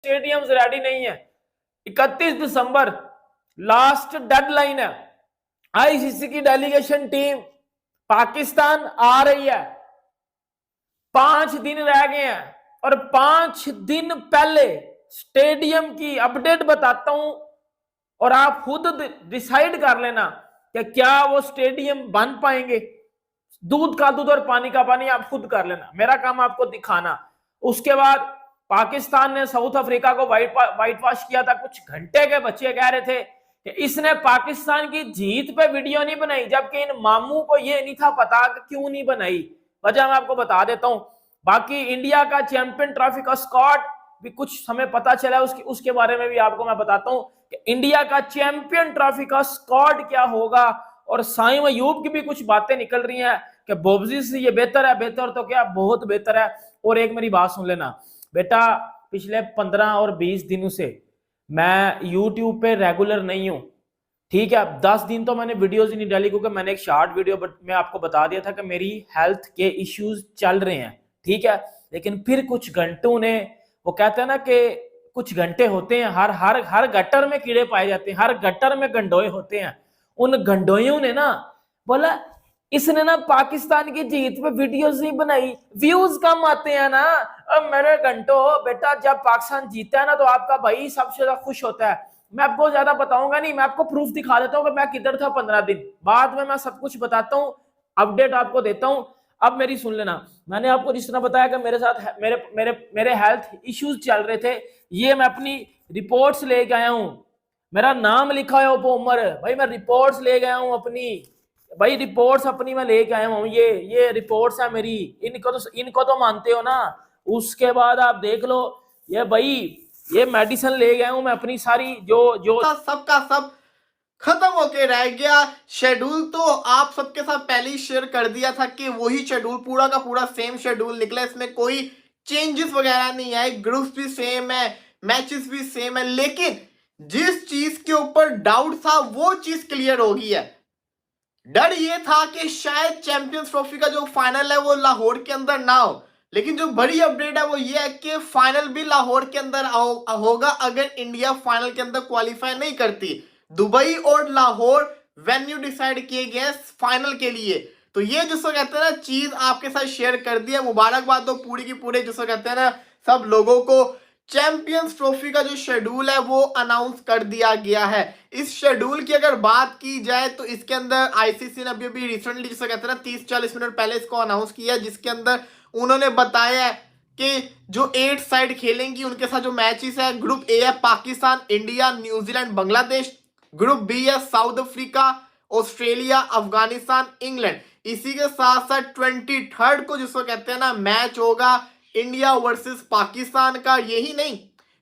Stadiums ready नहीं है। 31 दिसंबर last deadline है। आईसीसी की डेलीगेशन टीम पाकिस्तान आ रही है। 5 दिन रह गए हैं और 5 दिन पहले स्टेडियम की अपडेट बताता हूं और आप खुद डिसाइड कर लेना कि क्या वो स्टेडियम बन पाएंगे। दूध का दूध और पानी का पानी आप खुद कर लेना, मेरा काम आपको दिखाना। उसके बाद पाकिस्तान ने साउथ अफ्रीका को व्हाइट वॉश किया था। कुछ घंटे के बच्चे कह रहे थे कि इसने पाकिस्तान की जीत पे वीडियो नहीं बनाई, जबकि इन मामू को ये नहीं था पता कि क्यों नहीं बनाई। वजह मैं आपको बता देता हूं। बाकी इंडिया का चैंपियन ट्रॉफी का स्क्वाड भी कुछ समय पता चला, उसके बारे में भी आपको मैं बताता हूं कि इंडिया का चैंपियन ट्रॉफी का स्क्वाड क्या होगा। और साइम अयूब की भी कुछ बातें निकल रही हैं कि बोब्जी से ये बेहतर है। बेहतर तो क्या, बहुत बेहतर है। और एक मेरी बात सुन लेना बेटा, पिछले 15 और 20 दिनों से मैं यूट्यूब पे रेगुलर नहीं हूं, ठीक है। 10 दिन तो मैंने वीडियोज ही नहीं डाली क्योंकि मैंने एक शॉर्ट वीडियो में आपको बता दिया था कि मेरी हेल्थ के इश्यूज चल रहे हैं, ठीक है। लेकिन फिर कुछ घंटों ने, वो कहते हैं ना कि कुछ घंटे होते हैं, हर गटर में कीड़े पाए जाते हैं, हर गटर में गंडोए होते हैं। उन गंडोइयों ने ना बोला इसने ना पाकिस्तान की जीत पे वीडियोस नहीं बनाई, व्यूज कम आते हैं ना। अब मेरे घंटों बेटा, जब पाकिस्तान जीता है ना तो आपका भाई सबसे ज्यादा खुश होता है। मैं आपको ज्यादा बताऊंगा नहीं, मैं आपको प्रूफ दिखा देता हूँ कि मैं किधर था 15 दिन बाद में। मैं सब कुछ बताता हूँ, अपडेट आपको देता हूँ। अब मेरी सुन लेना, मैंने आपको जिस तरह बताया कि मेरे साथ मेरे हेल्थ इश्यूज चल रहे थे, ये मैं अपनी रिपोर्ट्स लेके आया हूँ। मेरा नाम लिखा है उमर भाई, मैं रिपोर्ट्स ले गया हूँ अपनी भाई, रिपोर्ट्स अपनी मैं लेके आया हूँ। ये रिपोर्ट्स है मेरी, इनको तो मानते हो ना। उसके बाद आप देख लो, ये भाई ये मेडिसिन ले गया हूँ मैं अपनी सारी, जो सबका सब खत्म होके रह गया। शेड्यूल तो आप सबके साथ पहले ही शेयर कर दिया था कि वही शेड्यूल, पूरा का पूरा सेम शेड्यूल निकला, इसमें कोई चेंजेस वगैरह नहीं आए। ग्रुप्स भी सेम है, मैचेस भी सेम है, लेकिन जिस चीज के ऊपर डाउट था वो चीज क्लियर हो गई है। डर ये था कि शायद चैंपियंस ट्रॉफी का जो फाइनल है वो लाहौर के अंदर ना हो, लेकिन जो बड़ी अपडेट है वो ये है कि फाइनल भी लाहौर के अंदर होगा अगर इंडिया फाइनल के अंदर क्वालिफाई नहीं करती। दुबई और लाहौर वेन्यू डिसाइड किए गए फाइनल के लिए। तो ये जिसको कहते हैं ना चीज आपके साथ शेयर कर दी है। मुबारकबाद दो पूरी की पूरे जिसको कहते हैं ना सब लोगों को। चैंपियंस ट्रॉफी का जो शेड्यूल है वो अनाउंस कर दिया गया है। इस शेड्यूल की अगर बात की जाए तो इसके अंदर आईसीसी ने अभी रिसेंटली जिसे कहते हैं ना 30-40 मिनट पहले इसको अनाउंस किया, जिसके अंदर उन्होंने बताया है कि जो 8 साइड खेलेंगी उनके साथ जो मैचेस है, ग्रुप ए है Pakistan, India, New Zealand, Bangladesh. Group B है south Africa, Australia, Afghanistan, England. इसी के साथ साथ 23 को जिसको कहते हैं ना मैच होगा इंडिया वर्सेस पाकिस्तान का। यही नहीं,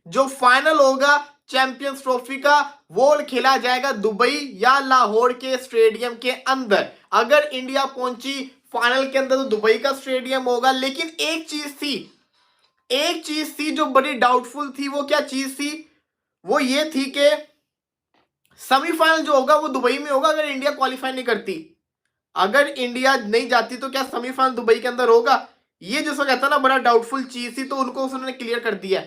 जो फाइनल होगा चैंपियंस ट्रॉफी का वो खेला जाएगा दुबई या लाहौर के स्टेडियम के अंदर। अगर इंडिया पहुंची फाइनल के अंदर तो दुबई का स्टेडियम होगा। लेकिन एक चीज थी जो बड़ी डाउटफुल थी। वो क्या चीज थी? वो ये थी कि सेमीफाइनल जो होगा वो दुबई में होगा अगर इंडिया क्वालिफाई नहीं करती। अगर इंडिया नहीं जाती तो क्या सेमीफाइनल दुबई के अंदर होगा? ये जिसको कहता है ना बड़ा डाउटफुल चीज थी, तो उनको उन्होंने क्लियर कर दिया।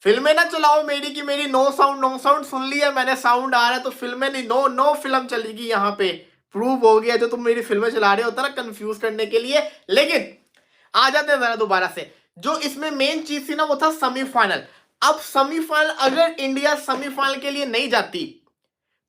फिल्में ना चलाओ मेरी की मेरी नो साउंड सुन लिया मैंने, साउंड आ रहा है तो फिल्में नहीं, नो फिल्म चलेगी यहाँ पे। प्रूव हो गया जो तुम मेरी फिल्में चला रहे होता ना कंफ्यूज करने के लिए। लेकिन आ जाते हैं जरा दोबारा से, जो इसमें मेन चीज थी ना वो था सेमीफाइनल। अब सेमीफाइनल अगर इंडिया सेमीफाइनल के लिए नहीं जाती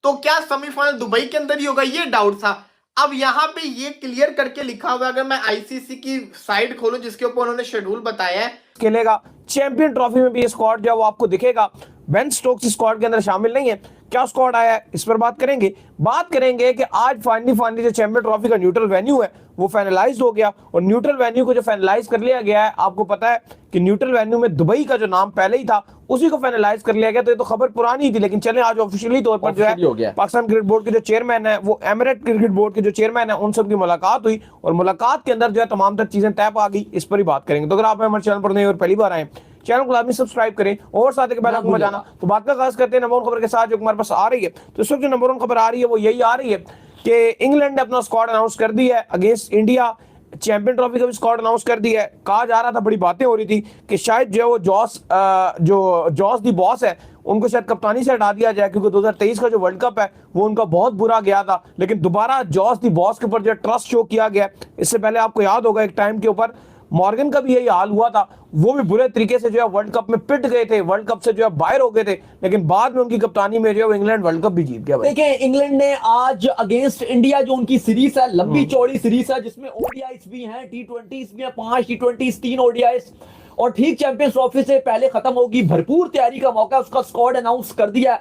तो क्या सेमीफाइनल दुबई के अंदर ही होगा, ये डाउट था। अब यहां पे ये क्लियर करके लिखा हुआ है, अगर मैं आईसीसी की साइट खोलूं जिसके ऊपर उन्होंने शेड्यूल बताया है, खेलेगा चैंपियन ट्रॉफी में भी ये स्क्वाड जो है वो आपको दिखेगा। बेन स्टोक्स स्क्वाड के अंदर शामिल नहीं है। क्या स्क्वाड आया है इस पर बात करेंगे कि आज फाइनली जो चैंपियन ट्रॉफी का न्यूट्रल वेन्यू है वो फाइनलाइज हो गया। और न्यूट्रल वेन्यू को जो फाइनलाइज कर लिया गया है, आपको पता है कि न्यूट्रल वेन्यू में दुबई का जो नाम पहले ही था उसी को फाइनलाइज कर लिया गया। तो ये तो खबर पुरानी थी, लेकिन चले आज ऑफिशियली तौर पर जो है पाकिस्तान क्रिकेट बोर्ड के जो चेयरमैन है, वो एमिरेट क्रिकेट बोर्ड के जो चेयरमैन है, उन सबकी मुलाकात हुई और मुलाकात के अंदर जो है तमाम तर चीजें तय आ गई। इस पर ही बात करेंगे। तो अगर आप हमारे चैनल पर नए और पहली बार आए, चैनल को लाजमी सब्सक्राइब करें और साथ ही बेल आइकन बजाना। तो बात का आगाज करते हैं नंबर 1 खबर के साथ जो हमारे पास आ रही है। तो इस वक्त जो नंबर 1 खबर आ रही है वो यही आ रही है कि इंग्लैंड ने अपना स्क्वाड अनाउंस कर दिया है अगेंस्ट इंडिया चैंपियन ट्रॉफी का भी स्क्वाड अनाउंस कर दिया है। कहा जा रहा था, बड़ी बातें हो रही थी कि शायद जो है वो जॉस दी बॉस है उनको शायद कप्तानी से हटा दिया जाए, क्योंकि 2023 का जो वर्ल्ड कप है वो उनका बहुत बुरा गया था। लेकिन दोबारा जॉस दी बॉस के ऊपर जो ट्रस्ट शो किया गया। इससे पहले आपको याद होगा एक टाइम के ऊपर मॉर्गन का भी यही हाल हुआ था, वो भी बुरे तरीके से जो है वर्ल्ड कप में पिट गए थे, वर्ल्ड कप से जो है बाहर हो गए थे, लेकिन बाद में उनकी कप्तानी में जो है वो इंग्लैंड वर्ल्ड कप भी जीत गया भाई। देखिए, इंग्लैंड ने आज अगेंस्ट इंडिया जो उनकी सीरीज है, लंबी चौड़ी सीरीज है, जिसमें ओडीआईस भी हैं, टी20 भी हैं, 5 टी20, 3 ओडीआईस, और ठीक चैंपियंस ट्रॉफी से पहले खत्म होगी, भरपूर तैयारी का मौका, उसका स्क्वाड अनाउंस कर दिया।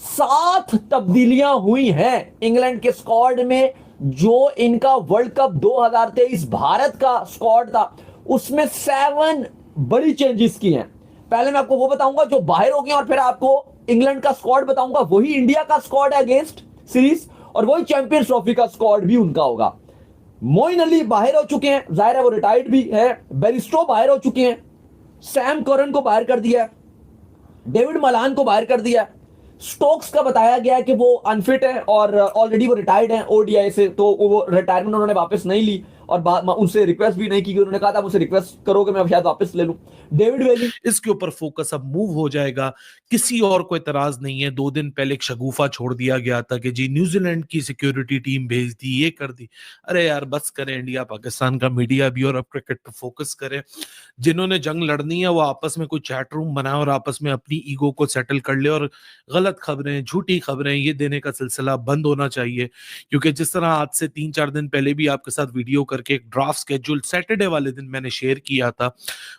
7 तब्दीलियां हुई हैं इंग्लैंड के स्क्वाड में। जो इनका वर्ल्ड कप 2023 भारत का स्क्वाड था उसमें 7 बड़ी चेंजेस की हैं। पहले मैं आपको वो बताऊंगा जो बाहर हो गए, और फिर आपको इंग्लैंड का स्क्वाड बताऊंगा। वही इंडिया का स्क्वाड है अगेंस्ट सीरीज, और वही चैंपियंस ट्रॉफी का स्क्वाड भी उनका होगा। मोइन अली बाहर हो चुके हैं, जाहिर है वो रिटायर्ड भी है। बेरिस्टो बाहर हो चुके हैं, सैम करन को बाहर कर दिया, डेविड मलान को बाहर कर दिया। स्टोक्स का बताया गया कि वो अनफिट है और ऑलरेडी वो रिटायर्ड हैं ओडीआई से, तो वो रिटायरमेंट उन्होंने वापस नहीं ली, और उनसे रिक्वेस्ट भी नहीं की। उन्होंने कहा था मुझसे रिक्वेस्ट करोगे मैं शायद वापस ले लूं। डेविड वेली, इसके ऊपर फोकस अब मूव हो जाएगा, किसी और को एतराज नहीं है। 2 दिन पहले एक शगुफा छोड़ दिया गया था कि जी न्यूजीलैंड की सिक्योरिटी टीम भेज दी, ये कर दी। अरे यार बस करें, इंडिया पाकिस्तान का मीडिया भी, और अब क्रिकेट पर फोकस करें। जिन्होंने जंग लड़नी है वो आपस में कोई चैट रूम बनाए और आपस में अपनी ईगो को सेटल कर ले, और गलत खबरें, झूठी खबरें ये देने का सिलसिला बंद होना चाहिए। क्योंकि जिस तरह आज से 3-4 दिन पहले भी आपके साथ वीडियो करके एक ड्राफ्ट स्केड्यूल सैटरडे वाले दिन मैंने शेयर किया था,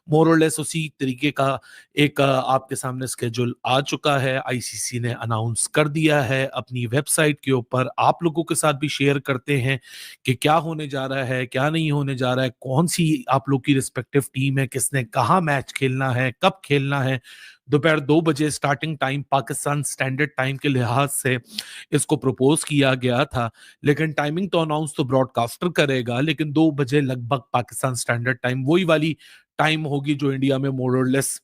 मोर और लेस उसी तरीके का एक आपके सामने स्केड्यूल आ चुका है। आईसीसी ने अनाउंस कर दिया है अपनी वेबसाइट के ऊपर। आप लोगों के साथ भी शेयर करते हैं कि क्या होने जा रहा है, क्या नहीं होने जा रहा है, कौन सी आप लोग की रिस्पेक्टिव टीम है, किसने कहाँ मैच खेलना है, कब खेलना है। दोपहर 2 बजे starting time Pakistan standard time के लिहाज से इसको प्रपोज किया गया था, लेकिन टाइमिंग तो अनाउंस तो ब्रॉडकास्टर करेगा, लेकिन 2 बजे लगभग पाकिस्तान स्टैंडर्ड टाइम वही वाली टाइम होगी जो इंडिया में मोर और लेस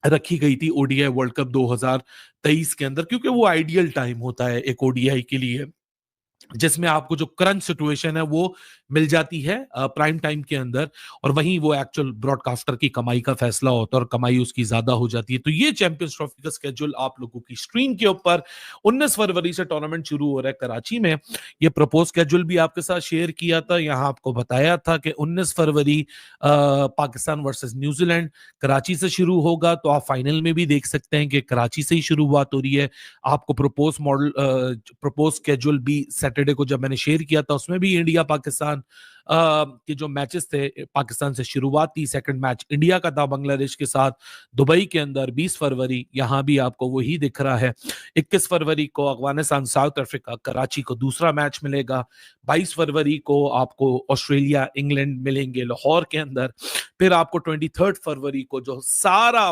रखी गई थी ओडीआई वर्ल्ड कप 2023 के अंदर, क्योंकि वो आइडियल टाइम होता है एक ओडीआई के लिए, जिसमें आपको जो करंट सिचुएशन है वो मिल जाती है प्राइम टाइम के अंदर, और वहीं वो एक्चुअल ब्रॉडकास्टर की कमाई का फैसला होता है और कमाई उसकी ज्यादा हो जाती है। तो ये चैंपियंस ट्रॉफी का स्केड्यूल आप लोगों की स्क्रीन के ऊपर 19 फरवरी से टूर्नामेंट शुरू हो रहा है कराची में। ये प्रपोज स्केड्यूल भी आपके साथ शेयर किया था, यहां आपको बताया था कि 19 फरवरी पाकिस्तान वर्सेस न्यूजीलैंड कराची से शुरू होगा। तो आप फाइनल में भी देख सकते हैं कि कराची से ही शुरुआत हो रही है। आपको प्रपोज स्केड्यूल भी सैटरडे को जब मैंने शेयर किया था उसमें भी इंडिया पाकिस्तान के जो मैचेस थे, पाकिस्तान से शुरुआत थी, सेकंड मैच इंडिया का था बांग्लादेश के साथ दुबई के अंदर 20 फरवरी, यहां भी आपको वही दिख रहा है। 21 फरवरी को अफगानिस्तान साउथ अफ्रीका कराची को दूसरा मैच मिलेगा। 22 फरवरी को आपको ऑस्ट्रेलिया इंग्लैंड मिलेंगे लाहौर के अंदर। फिर आपको 23 फरवरी को जो सारा